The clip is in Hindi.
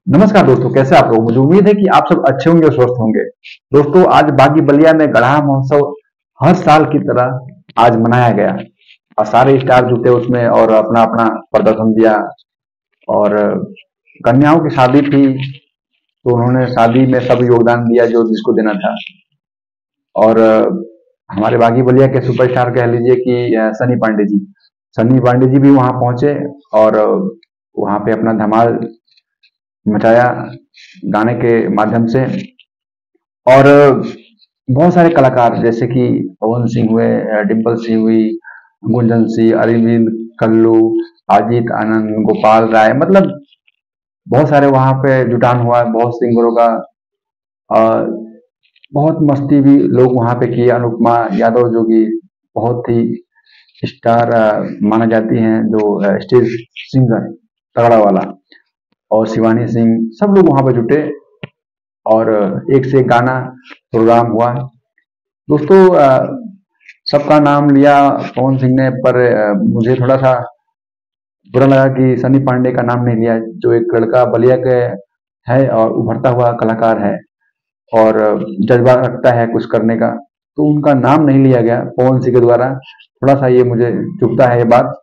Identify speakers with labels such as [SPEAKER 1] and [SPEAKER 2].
[SPEAKER 1] नमस्कार दोस्तों, कैसे आप लोग। मुझे उम्मीद है कि आप सब अच्छे होंगे और स्वस्थ होंगे। दोस्तों, आज बागी बलिया में गढ़ा महोत्सव हर साल की तरह आज मनाया गया और सारे स्टार जुटे उसमें और अपना अपना प्रदर्शन दिया। और कन्याओं की शादी थी तो उन्होंने शादी में सब योगदान दिया जो जिसको देना था। और हमारे बागी बलिया के सुपरस्टार कह लीजिए कि सनी पांडे जी। सनी पांडे जी भी वहां पहुंचे और वहां पे अपना धमाल मचाया गाने के माध्यम से। और बहुत सारे कलाकार जैसे कि पवन सिंह हुए, डिम्पल सिंह हुई, गुंजन सिंह, अरविंद कल्लू, अजीत आनंद, गोपाल राय, मतलब बहुत सारे वहां पे जुटान हुआ, बहुत सिंगरों का। और बहुत मस्ती भी लोग वहां पे किए। अनुपमा यादव जो कि बहुत ही स्टार माना जाती हैं, जो स्टेज सिंगर तगड़ा वाला, और शिवानी सिंह, सब लोग वहां पे जुटे और एक से एक गाना प्रोग्राम हुआ। दोस्तों, सबका नाम लिया पवन सिंह ने, पर मुझे थोड़ा सा बुरा लगा कि सनी पांडे का नाम नहीं लिया, जो एक लड़का बलिया के है और उभरता हुआ कलाकार है और जज्बा रखता है कुछ करने का, तो उनका नाम नहीं लिया गया पवन सिंह के द्वारा। थोड़ा सा ये मुझे चुभता है ये बात।